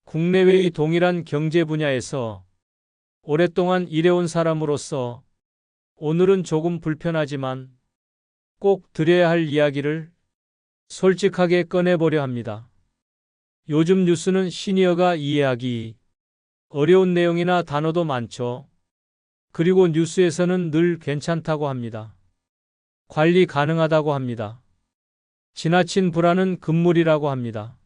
국내외의 동일한 경제 분야에서 오랫동안 일해온 사람으로서 오늘은 조금 불편하지만 꼭 드려야 할 이야기를 솔직하게 꺼내보려 합니다. 요즘 뉴스는 시니어가 이해하기 어려운 내용이나 단어도 많죠. 그리고 뉴스에서는 늘 괜찮다고 합니다. 관리 가능하다고 합니다. 지나친 불안은 금물이라고 합니다.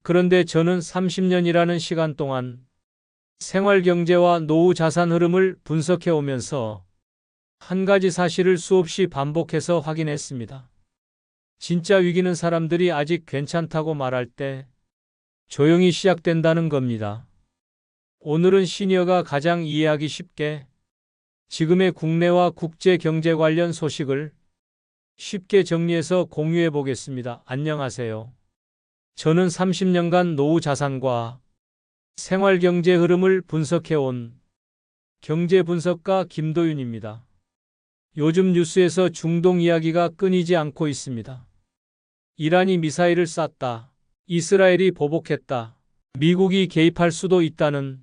그런데 저는 30년이라는 시간 동안 생활 경제와 노후 자산 흐름을 분석해 오면서 한 가지 사실을 수없이 반복해서 확인했습니다. 진짜 위기는 사람들이 아직 괜찮다고 말할 때 조용히 시작된다는 겁니다. 오늘은 시니어가 가장 이해하기 쉽게 지금의 국내와 국제 경제 관련 소식을 쉽게 정리해서 공유해 보겠습니다. 안녕하세요. 저는 30년간 노후 자산과 생활 경제 흐름을 분석해 온 경제 분석가 김도윤입니다. 요즘 뉴스에서 중동 이야기가 끊이지 않고 있습니다. 이란이 미사일을 쐈다. 이스라엘이 보복했다. 미국이 개입할 수도 있다는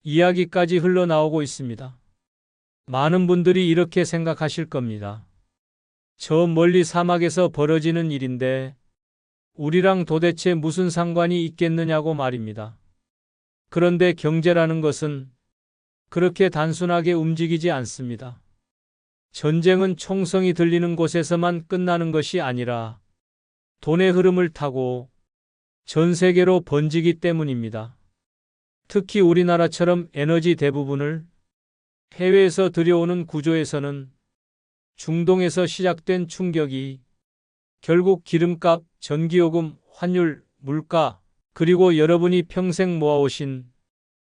이야기까지 흘러나오고 있습니다. 많은 분들이 이렇게 생각하실 겁니다. 저 멀리 사막에서 벌어지는 일인데 우리랑 도대체 무슨 상관이 있겠느냐고 말입니다. 그런데 경제라는 것은 그렇게 단순하게 움직이지 않습니다. 전쟁은 총성이 들리는 곳에서만 끝나는 것이 아니라 돈의 흐름을 타고 전 세계로 번지기 때문입니다. 특히 우리나라처럼 에너지 대부분을 해외에서 들여오는 구조에서는 중동에서 시작된 충격이 결국 기름값, 전기요금, 환율, 물가, 그리고 여러분이 평생 모아오신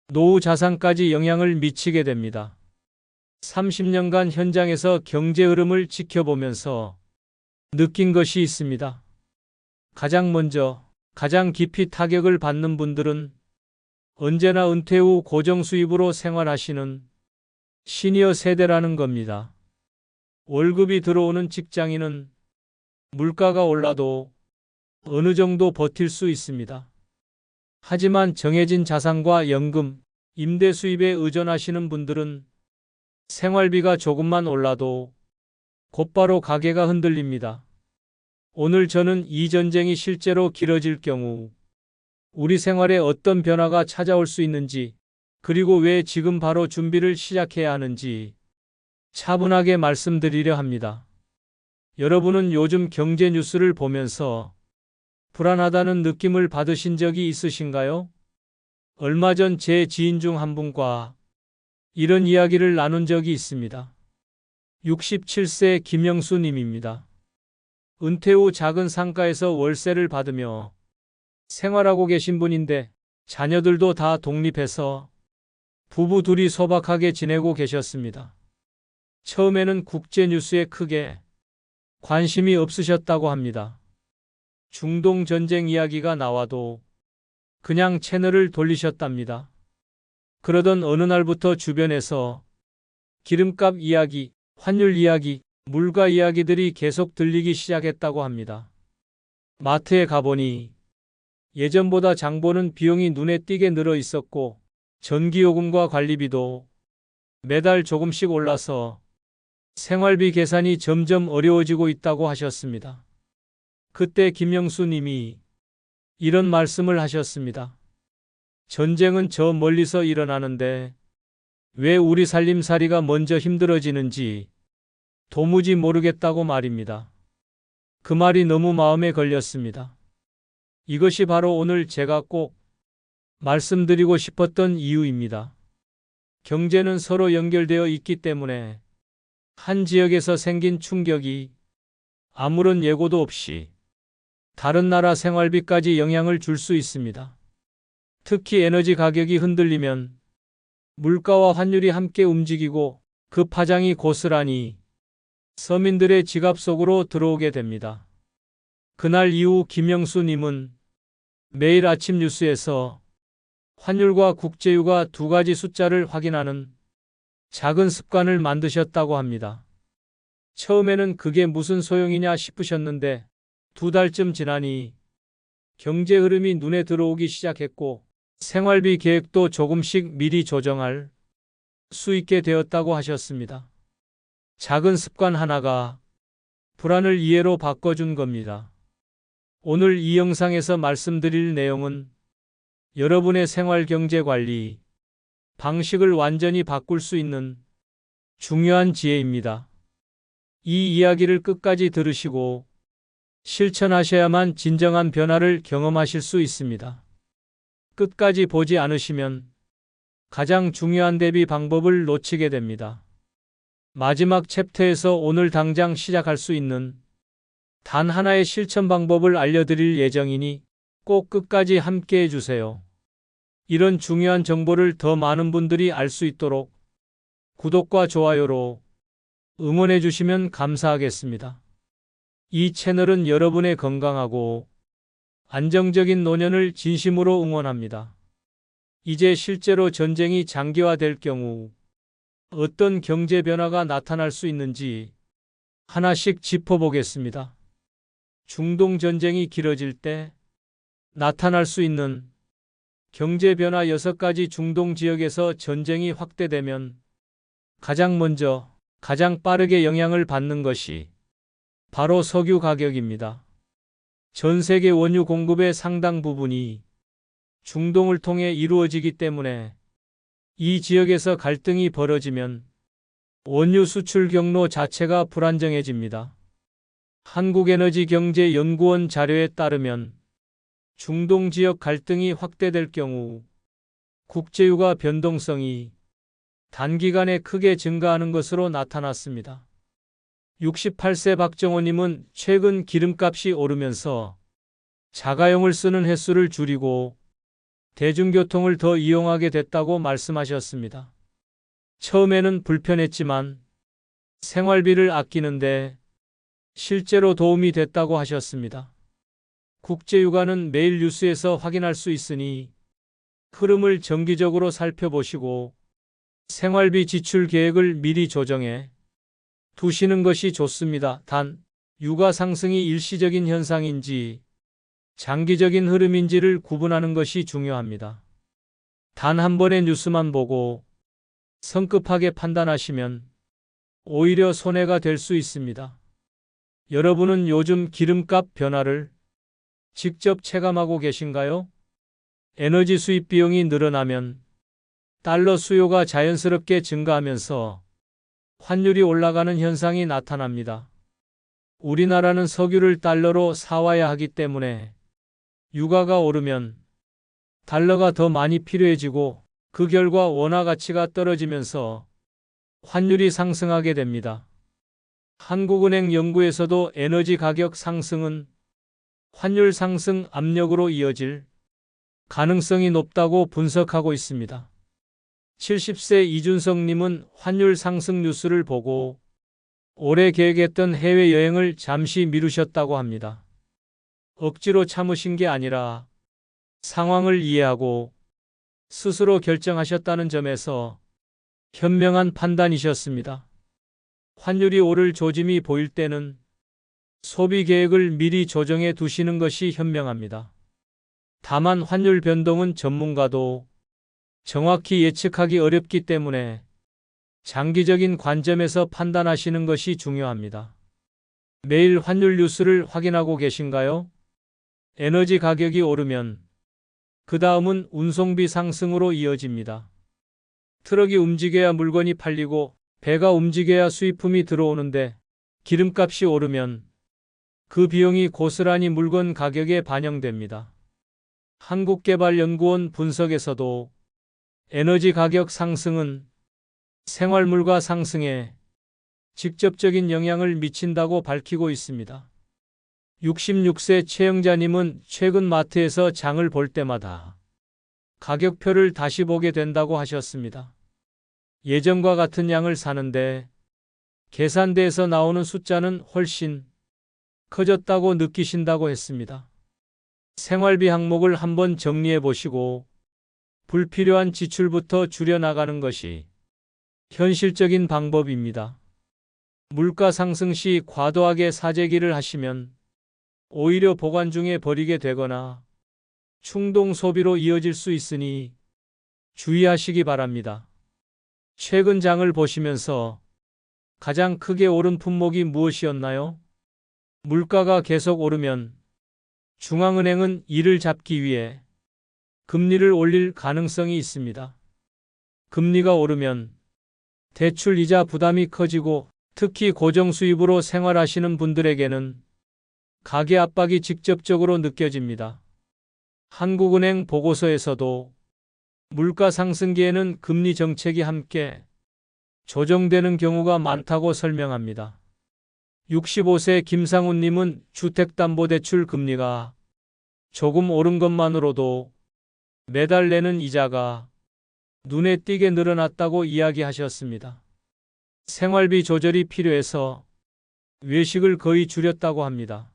노후 자산까지 영향을 미치게 됩니다. 30년간 현장에서 경제 흐름을 지켜보면서 느낀 것이 있습니다. 가장 먼저, 가장 깊이 타격을 받는 분들은 언제나 은퇴 후 고정 수입으로 생활하시는 시니어 세대라는 겁니다. 월급이 들어오는 직장인은 물가가 올라도 어느 정도 버틸 수 있습니다. 하지만 정해진 자산과 연금, 임대 수입에 의존하시는 분들은 생활비가 조금만 올라도 곧바로 가게가 흔들립니다. 오늘 저는 이 전쟁이 실제로 길어질 경우 우리 생활에 어떤 변화가 찾아올 수 있는지, 그리고 왜 지금 바로 준비를 시작해야 하는지 차분하게 말씀드리려 합니다. 여러분은 요즘 경제 뉴스를 보면서 불안하다는 느낌을 받으신 적이 있으신가요? 얼마 전 제 지인 중 한 분과 이런 이야기를 나눈 적이 있습니다. 67세 김영수 님입니다. 은퇴 후 작은 상가에서 월세를 받으며 생활하고 계신 분인데 자녀들도 다 독립해서 부부 둘이 소박하게 지내고 계셨습니다. 처음에는 국제 뉴스에 크게 관심이 없으셨다고 합니다. 중동 전쟁 이야기가 나와도 그냥 채널을 돌리셨답니다. 그러던 어느 날부터 주변에서 기름값 이야기, 환율 이야기, 물가 이야기들이 계속 들리기 시작했다고 합니다. 마트에 가보니 예전보다 장 보는 비용이 눈에 띄게 늘어 있었고 전기요금과 관리비도 매달 조금씩 올라서 생활비 계산이 점점 어려워지고 있다고 하셨습니다. 그때 김영수 님이 이런 말씀을 하셨습니다. 전쟁은 저 멀리서 일어나는데 왜 우리 살림살이가 먼저 힘들어지는지 도무지 모르겠다고 말입니다. 그 말이 너무 마음에 걸렸습니다. 이것이 바로 오늘 제가 꼭 말씀드리고 싶었던 이유입니다. 경제는 서로 연결되어 있기 때문에 한 지역에서 생긴 충격이 아무런 예고도 없이 다른 나라 생활비까지 영향을 줄 수 있습니다. 특히 에너지 가격이 흔들리면 물가와 환율이 함께 움직이고 그 파장이 고스란히 서민들의 지갑 속으로 들어오게 됩니다. 그날 이후 김영수 님은 매일 아침 뉴스에서 환율과 국제유가 두 가지 숫자를 확인하는 작은 습관을 만드셨다고 합니다. 처음에는 그게 무슨 소용이냐 싶으셨는데 2달쯤 지나니 경제 흐름이 눈에 들어오기 시작했고 생활비 계획도 조금씩 미리 조정할 수 있게 되었다고 하셨습니다. 작은 습관 하나가 불안을 이해로 바꿔준 겁니다. 오늘 이 영상에서 말씀드릴 내용은 여러분의 생활 경제 관리 방식을 완전히 바꿀 수 있는 중요한 지혜입니다. 이 이야기를 끝까지 들으시고 실천하셔야만 진정한 변화를 경험하실 수 있습니다. 끝까지 보지 않으시면 가장 중요한 대비 방법을 놓치게 됩니다. 마지막 챕터에서 오늘 당장 시작할 수 있는 단 하나의 실천 방법을 알려드릴 예정이니 꼭 끝까지 함께 해주세요. 이런 중요한 정보를 더 많은 분들이 알 수 있도록 구독과 좋아요로 응원해 주시면 감사하겠습니다. 이 채널은 여러분의 건강하고 안정적인 노년을 진심으로 응원합니다. 이제 실제로 전쟁이 장기화될 경우 어떤 경제 변화가 나타날 수 있는지 하나씩 짚어보겠습니다. 중동 전쟁이 길어질 때 나타날 수 있는 경제 변화 6가지. 중동 지역에서 전쟁이 확대되면 가장 먼저 가장 빠르게 영향을 받는 것이 바로 석유 가격입니다. 전 세계 원유 공급의 상당 부분이 중동을 통해 이루어지기 때문에 이 지역에서 갈등이 벌어지면 원유 수출 경로 자체가 불안정해집니다. 한국에너지경제연구원 자료에 따르면 중동 지역 갈등이 확대될 경우 국제유가 변동성이 단기간에 크게 증가하는 것으로 나타났습니다. 68세 박정호님은 최근 기름값이 오르면서 자가용을 쓰는 횟수를 줄이고 대중교통을 더 이용하게 됐다고 말씀하셨습니다. 처음에는 불편했지만 생활비를 아끼는데 실제로 도움이 됐다고 하셨습니다. 국제유가는 매일 뉴스에서 확인할 수 있으니 흐름을 정기적으로 살펴보시고 생활비 지출 계획을 미리 조정해 두시는 것이 좋습니다. 단, 유가 상승이 일시적인 현상인지 장기적인 흐름인지를 구분하는 것이 중요합니다. 단 한 번의 뉴스만 보고 성급하게 판단하시면 오히려 손해가 될 수 있습니다. 여러분은 요즘 기름값 변화를 직접 체감하고 계신가요? 에너지 수입 비용이 늘어나면 달러 수요가 자연스럽게 증가하면서 환율이 올라가는 현상이 나타납니다. 우리나라는 석유를 달러로 사와야 하기 때문에 유가가 오르면 달러가 더 많이 필요해지고 그 결과 원화 가치가 떨어지면서 환율이 상승하게 됩니다. 한국은행 연구에서도 에너지 가격 상승은 환율 상승 압력으로 이어질 가능성이 높다고 분석하고 있습니다. 70세 이준성님은 환율 상승 뉴스를 보고 올해 계획했던 해외여행을 잠시 미루셨다고 합니다. 억지로 참으신 게 아니라 상황을 이해하고 스스로 결정하셨다는 점에서 현명한 판단이셨습니다. 환율이 오를 조짐이 보일 때는 소비 계획을 미리 조정해 두시는 것이 현명합니다. 다만 환율 변동은 전문가도 정확히 예측하기 어렵기 때문에 장기적인 관점에서 판단하시는 것이 중요합니다. 매일 환율 뉴스를 확인하고 계신가요? 에너지 가격이 오르면 그 다음은 운송비 상승으로 이어집니다. 트럭이 움직여야 물건이 팔리고 배가 움직여야 수입품이 들어오는데 기름값이 오르면 그 비용이 고스란히 물건 가격에 반영됩니다. 한국개발연구원 분석에서도 에너지 가격 상승은 생활물가 상승에 직접적인 영향을 미친다고 밝히고 있습니다. 66세 최영자님은 최근 마트에서 장을 볼 때마다 가격표를 다시 보게 된다고 하셨습니다. 예전과 같은 양을 사는데 계산대에서 나오는 숫자는 훨씬 커졌다고 느끼신다고 했습니다. 생활비 항목을 한번 정리해 보시고 불필요한 지출부터 줄여나가는 것이 현실적인 방법입니다. 물가 상승 시 과도하게 사재기를 하시면 오히려 보관 중에 버리게 되거나 충동 소비로 이어질 수 있으니 주의하시기 바랍니다. 최근 장을 보시면서 가장 크게 오른 품목이 무엇이었나요? 물가가 계속 오르면 중앙은행은 이를 잡기 위해 금리를 올릴 가능성이 있습니다. 금리가 오르면 대출 이자 부담이 커지고 특히 고정 수입으로 생활하시는 분들에게는 가계 압박이 직접적으로 느껴집니다. 한국은행 보고서에서도 물가 상승기에는 금리 정책이 함께 조정되는 경우가 많다고 설명합니다. 65세 김상훈님은 주택담보대출 금리가 조금 오른 것만으로도 매달 내는 이자가 눈에 띄게 늘어났다고 이야기하셨습니다. 생활비 조절이 필요해서 외식을 거의 줄였다고 합니다.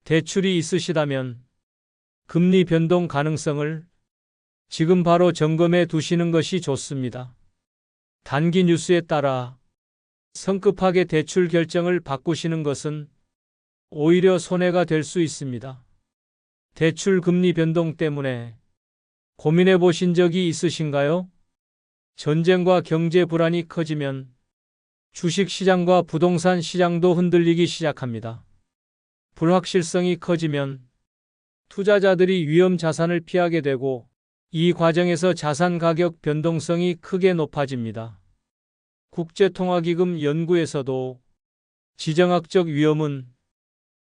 대출이 있으시다면 금리 변동 가능성을 지금 바로 점검해 두시는 것이 좋습니다. 단기 뉴스에 따라 성급하게 대출 결정을 바꾸시는 것은 오히려 손해가 될 수 있습니다. 대출 금리 변동 때문에 고민해 보신 적이 있으신가요? 전쟁과 경제 불안이 커지면 주식 시장과 부동산 시장도 흔들리기 시작합니다. 불확실성이 커지면 투자자들이 위험 자산을 피하게 되고 이 과정에서 자산 가격 변동성이 크게 높아집니다. 국제통화기금 연구에서도 지정학적 위험은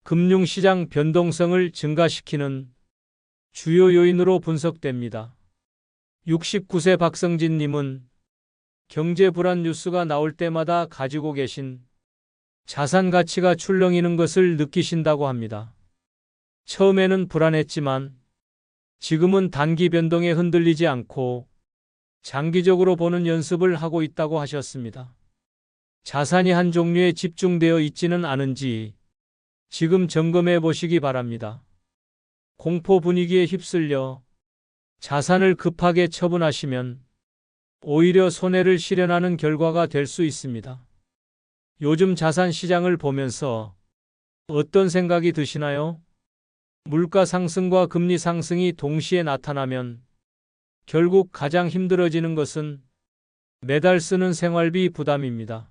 금융시장 변동성을 증가시키는 주요 요인으로 분석됩니다. 69세 박성진님은 경제 불안 뉴스가 나올 때마다 가지고 계신 자산 가치가 출렁이는 것을 느끼신다고 합니다. 처음에는 불안했지만 지금은 단기 변동에 흔들리지 않고 장기적으로 보는 연습을 하고 있다고 하셨습니다. 자산이 한 종류에 집중되어 있지는 않은지 지금 점검해 보시기 바랍니다. 공포 분위기에 휩쓸려 자산을 급하게 처분하시면 오히려 손해를 실현하는 결과가 될 수 있습니다. 요즘 자산 시장을 보면서 어떤 생각이 드시나요? 물가 상승과 금리 상승이 동시에 나타나면 결국 가장 힘들어지는 것은 매달 쓰는 생활비 부담입니다.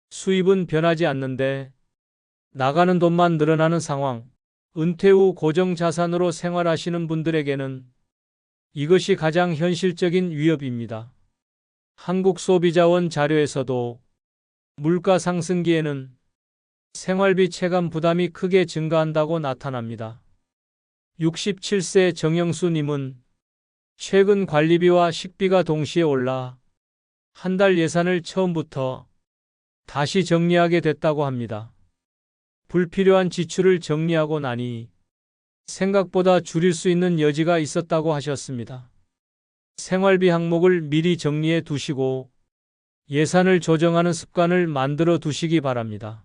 수입은 변하지 않는데 나가는 돈만 늘어나는 상황. 은퇴 후 고정자산으로 생활하시는 분들에게는 이것이 가장 현실적인 위협입니다. 한국소비자원 자료에서도 물가 상승기에는 생활비 체감 부담이 크게 증가한다고 나타납니다. 67세 정영수님은 최근 관리비와 식비가 동시에 올라 한 달 예산을 처음부터 다시 정리하게 됐다고 합니다. 불필요한 지출을 정리하고 나니 생각보다 줄일 수 있는 여지가 있었다고 하셨습니다. 생활비 항목을 미리 정리해 두시고 예산을 조정하는 습관을 만들어 두시기 바랍니다.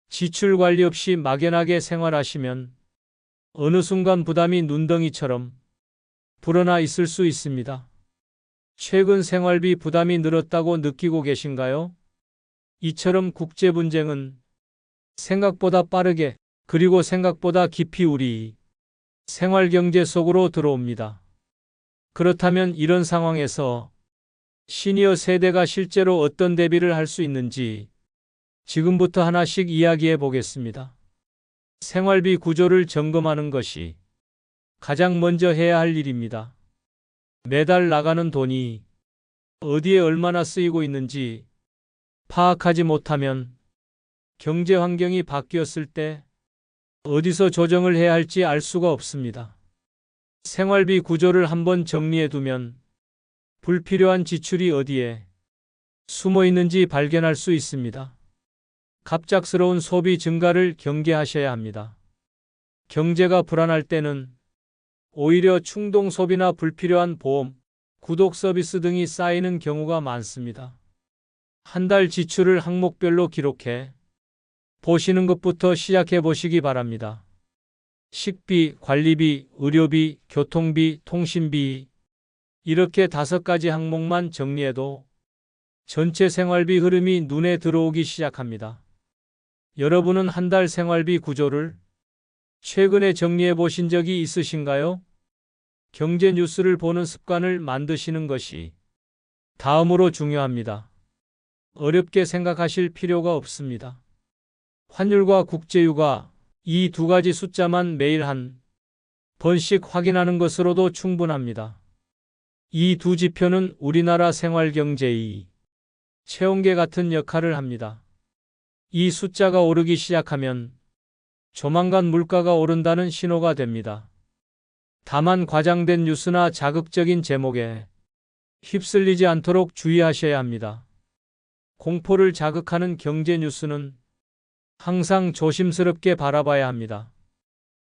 지출 관리 없이 막연하게 생활하시면 어느 순간 부담이 눈덩이처럼 불어나 있을 수 있습니다. 최근 생활비 부담이 늘었다고 느끼고 계신가요? 이처럼 국제 분쟁은 생각보다 빠르게 그리고 생각보다 깊이 우리 생활 경제 속으로 들어옵니다. 그렇다면 이런 상황에서 시니어 세대가 실제로 어떤 대비를 할 수 있는지 지금부터 하나씩 이야기해 보겠습니다. 생활비 구조를 점검하는 것이 가장 먼저 해야 할 일입니다. 매달 나가는 돈이 어디에 얼마나 쓰이고 있는지 파악하지 못하면 경제 환경이 바뀌었을 때 어디서 조정을 해야 할지 알 수가 없습니다. 생활비 구조를 한번 정리해 두면 불필요한 지출이 어디에 숨어 있는지 발견할 수 있습니다. 갑작스러운 소비 증가를 경계하셔야 합니다. 경제가 불안할 때는 오히려 충동 소비나 불필요한 보험, 구독 서비스 등이 쌓이는 경우가 많습니다. 한 달 지출을 항목별로 기록해 보시는 것부터 시작해 보시기 바랍니다. 식비, 관리비, 의료비, 교통비, 통신비 이렇게 5가지 항목만 정리해도 전체 생활비 흐름이 눈에 들어오기 시작합니다. 여러분은 한 달 생활비 구조를 최근에 정리해 보신 적이 있으신가요? 경제 뉴스를 보는 습관을 만드시는 것이 다음으로 중요합니다. 어렵게 생각하실 필요가 없습니다. 환율과 국제유가 이 두 가지 숫자만 매일 한 번씩 확인하는 것으로도 충분합니다. 이 두 지표는 우리나라 생활 경제의 체온계 같은 역할을 합니다. 이 숫자가 오르기 시작하면 조만간 물가가 오른다는 신호가 됩니다. 다만 과장된 뉴스나 자극적인 제목에 휩쓸리지 않도록 주의하셔야 합니다. 공포를 자극하는 경제 뉴스는 항상 조심스럽게 바라봐야 합니다.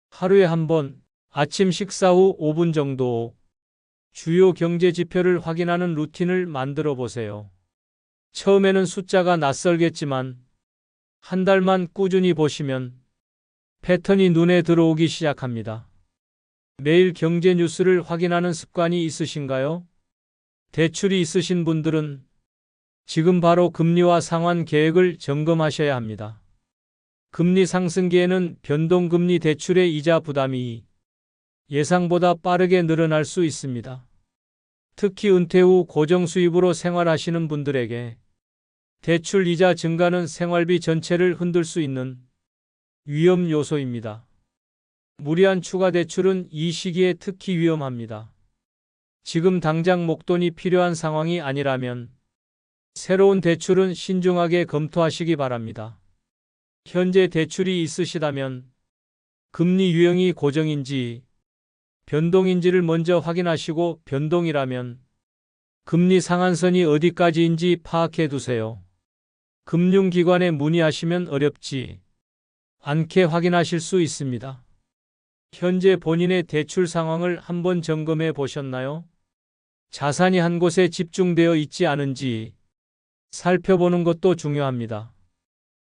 하루에 한 번, 아침 식사 후 5분 정도 주요 경제 지표를 확인하는 루틴을 만들어 보세요. 처음에는 숫자가 낯설겠지만 한 달만 꾸준히 보시면 패턴이 눈에 들어오기 시작합니다. 매일 경제 뉴스를 확인하는 습관이 있으신가요? 대출이 있으신 분들은 지금 바로 금리와 상환 계획을 점검하셔야 합니다. 금리 상승기에는 변동금리 대출의 이자 부담이 예상보다 빠르게 늘어날 수 있습니다. 특히 은퇴 후 고정수입으로 생활하시는 분들에게 대출 이자 증가는 생활비 전체를 흔들 수 있는 위험 요소입니다. 무리한 추가 대출은 이 시기에 특히 위험합니다. 지금 당장 목돈이 필요한 상황이 아니라면 새로운 대출은 신중하게 검토하시기 바랍니다. 현재 대출이 있으시다면 금리 유형이 고정인지 변동인지를 먼저 확인하시고 변동이라면 금리 상한선이 어디까지인지 파악해 두세요. 금융기관에 문의하시면 어렵지 않게 확인하실 수 있습니다. 현재 본인의 대출 상황을 한번 점검해 보셨나요? 자산이 한 곳에 집중되어 있지 않은지 살펴보는 것도 중요합니다.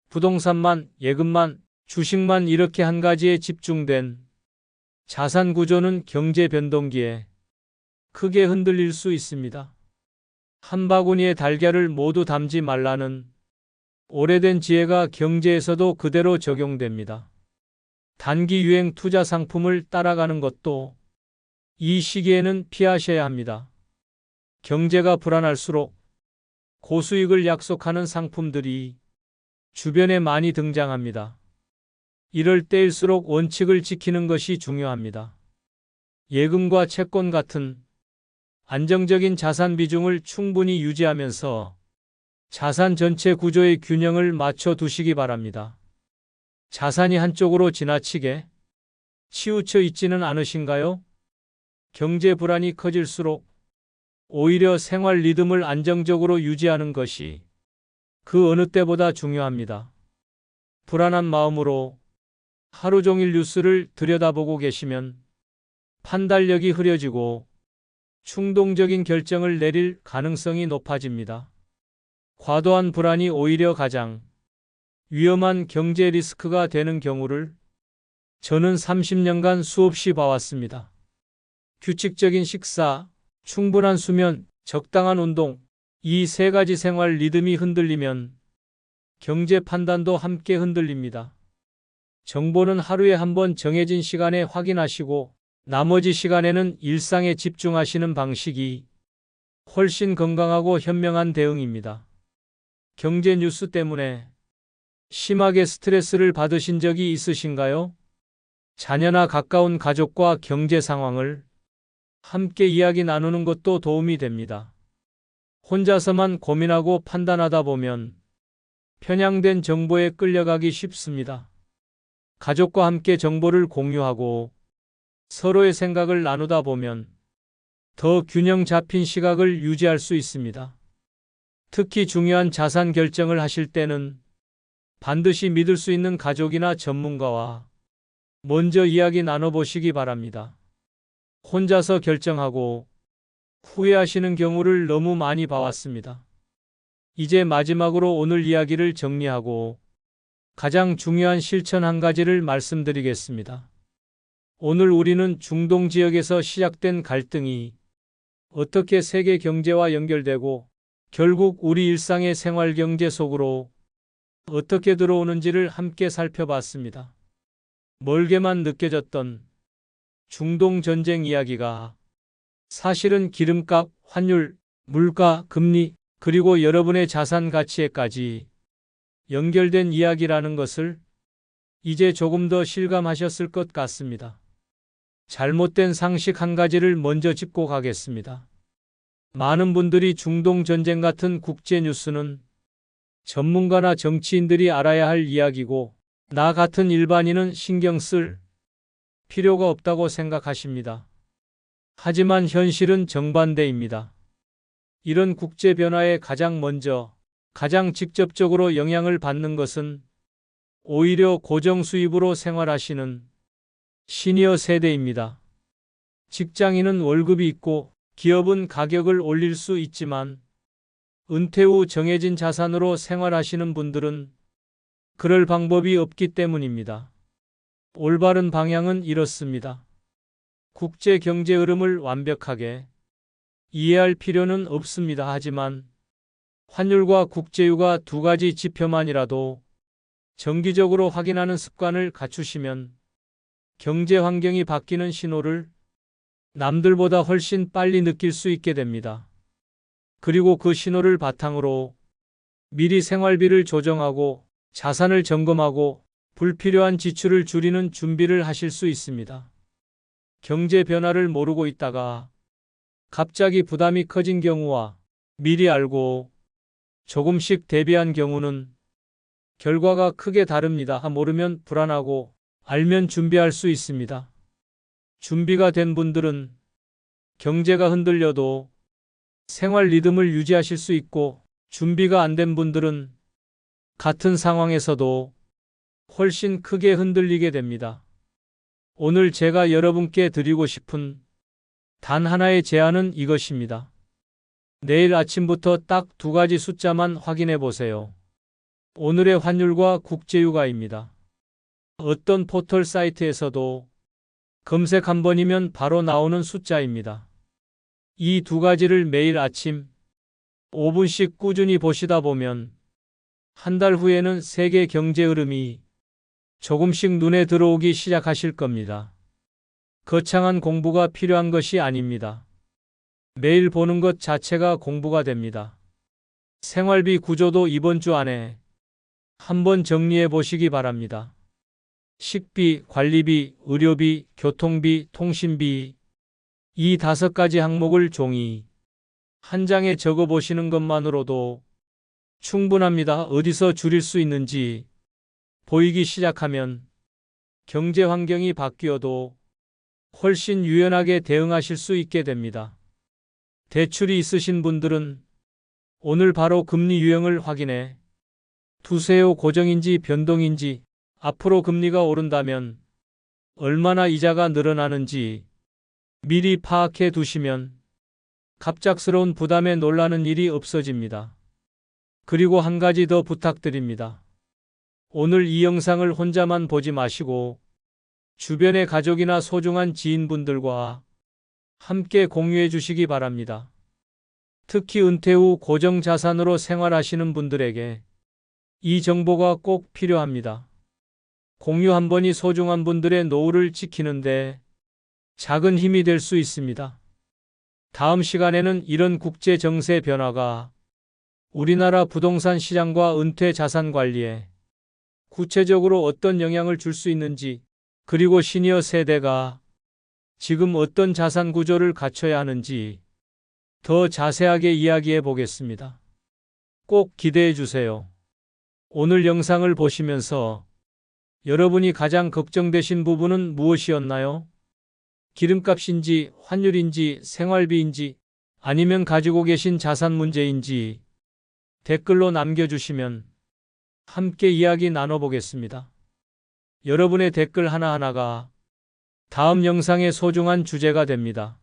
부동산만, 예금만, 주식만 이렇게 한 가지에 집중된 자산 구조는 경제 변동기에 크게 흔들릴 수 있습니다. 한 바구니에 달걀을 모두 담지 말라는 오래된 지혜가 경제에서도 그대로 적용됩니다. 단기 유행 투자 상품을 따라가는 것도 이 시기에는 피하셔야 합니다. 경제가 불안할수록 고수익을 약속하는 상품들이 주변에 많이 등장합니다. 이럴 때일수록 원칙을 지키는 것이 중요합니다. 예금과 채권 같은 안정적인 자산 비중을 충분히 유지하면서 자산 전체 구조의 균형을 맞춰 두시기 바랍니다. 자산이 한쪽으로 지나치게 치우쳐 있지는 않으신가요? 경제 불안이 커질수록 오히려 생활 리듬을 안정적으로 유지하는 것이 그 어느 때보다 중요합니다. 불안한 마음으로 하루 종일 뉴스를 들여다보고 계시면 판단력이 흐려지고 충동적인 결정을 내릴 가능성이 높아집니다. 과도한 불안이 오히려 가장 위험한 경제 리스크가 되는 경우를 저는 30년간 수없이 봐왔습니다. 규칙적인 식사, 충분한 수면, 적당한 운동, 이 세 가지 생활 리듬이 흔들리면 경제 판단도 함께 흔들립니다. 정보는 하루에 한 번 정해진 시간에 확인하시고 나머지 시간에는 일상에 집중하시는 방식이 훨씬 건강하고 현명한 대응입니다. 경제 뉴스 때문에 심하게 스트레스를 받으신 적이 있으신가요? 자녀나 가까운 가족과 경제 상황을 함께 이야기 나누는 것도 도움이 됩니다. 혼자서만 고민하고 판단하다 보면 편향된 정보에 끌려가기 쉽습니다. 가족과 함께 정보를 공유하고 서로의 생각을 나누다 보면 더 균형 잡힌 시각을 유지할 수 있습니다. 특히 중요한 자산 결정을 하실 때는 반드시 믿을 수 있는 가족이나 전문가와 먼저 이야기 나눠보시기 바랍니다. 혼자서 결정하고 후회하시는 경우를 너무 많이 봐왔습니다. 이제 마지막으로 오늘 이야기를 정리하고 가장 중요한 실천 한 가지를 말씀드리겠습니다. 오늘 우리는 중동 지역에서 시작된 갈등이 어떻게 세계 경제와 연결되고 결국 우리 일상의 생활 경제 속으로 어떻게 들어오는지를 함께 살펴봤습니다. 멀게만 느껴졌던 중동 전쟁 이야기가 사실은 기름값, 환율, 물가, 금리, 그리고 여러분의 자산 가치에까지 연결된 이야기라는 것을 이제 조금 더 실감하셨을 것 같습니다. 잘못된 상식 한 가지를 먼저 짚고 가겠습니다. 많은 분들이 중동 전쟁 같은 국제 뉴스는 전문가나 정치인들이 알아야 할 이야기고 나 같은 일반인은 신경 쓸 필요가 없다고 생각하십니다. 하지만 현실은 정반대입니다. 이런 국제 변화에 가장 먼저, 가장 직접적으로 영향을 받는 것은 오히려 고정 수입으로 생활하시는 시니어 세대입니다. 직장인은 월급이 있고 기업은 가격을 올릴 수 있지만 은퇴 후 정해진 자산으로 생활하시는 분들은 그럴 방법이 없기 때문입니다. 올바른 방향은 이렇습니다. 국제 경제 흐름을 완벽하게 이해할 필요는 없습니다. 하지만 환율과 국제유가 두 가지 지표만이라도 정기적으로 확인하는 습관을 갖추시면 경제 환경이 바뀌는 신호를 남들보다 훨씬 빨리 느낄 수 있게 됩니다. 그리고 그 신호를 바탕으로 미리 생활비를 조정하고 자산을 점검하고 불필요한 지출을 줄이는 준비를 하실 수 있습니다. 경제 변화를 모르고 있다가 갑자기 부담이 커진 경우와 미리 알고 조금씩 대비한 경우는 결과가 크게 다릅니다. 모르면 불안하고 알면 준비할 수 있습니다. 준비가 된 분들은 경제가 흔들려도 생활 리듬을 유지하실 수 있고 준비가 안 된 분들은 같은 상황에서도 훨씬 크게 흔들리게 됩니다. 오늘 제가 여러분께 드리고 싶은 단 하나의 제안은 이것입니다. 내일 아침부터 딱 두 가지 숫자만 확인해 보세요. 오늘의 환율과 국제유가입니다. 어떤 포털 사이트에서도 검색 한 번이면 바로 나오는 숫자입니다. 이 두 가지를 매일 아침 5분씩 꾸준히 보시다 보면 한 달 후에는 세계 경제 흐름이 조금씩 눈에 들어오기 시작하실 겁니다. 거창한 공부가 필요한 것이 아닙니다. 매일 보는 것 자체가 공부가 됩니다. 생활비 구조도 이번 주 안에 한번 정리해 보시기 바랍니다. 식비, 관리비, 의료비, 교통비, 통신비 이 5가지 항목을 종이 한 장에 적어 보시는 것만으로도 충분합니다. 어디서 줄일 수 있는지 보이기 시작하면 경제 환경이 바뀌어도 훨씬 유연하게 대응하실 수 있게 됩니다. 대출이 있으신 분들은 오늘 바로 금리 유형을 확인해 두세요. 고정인지 변동인지, 앞으로 금리가 오른다면 얼마나 이자가 늘어나는지 미리 파악해 두시면 갑작스러운 부담에 놀라는 일이 없어집니다. 그리고 한 가지 더 부탁드립니다. 오늘 이 영상을 혼자만 보지 마시고 주변의 가족이나 소중한 지인분들과 함께 공유해 주시기 바랍니다. 특히 은퇴 후 고정자산으로 생활하시는 분들에게 이 정보가 꼭 필요합니다. 공유 한 번이 소중한 분들의 노후를 지키는데 작은 힘이 될 수 있습니다. 다음 시간에는 이런 국제 정세 변화가 우리나라 부동산 시장과 은퇴 자산 관리에 구체적으로 어떤 영향을 줄 수 있는지, 그리고 시니어 세대가 지금 어떤 자산 구조를 갖춰야 하는지 더 자세하게 이야기해 보겠습니다. 꼭 기대해 주세요. 오늘 영상을 보시면서 여러분이 가장 걱정되신 부분은 무엇이었나요? 기름값인지, 환율인지, 생활비인지, 아니면 가지고 계신 자산 문제인지 댓글로 남겨주시면 함께 이야기 나눠보겠습니다. 여러분의 댓글 하나하나가 다음 영상의 소중한 주제가 됩니다.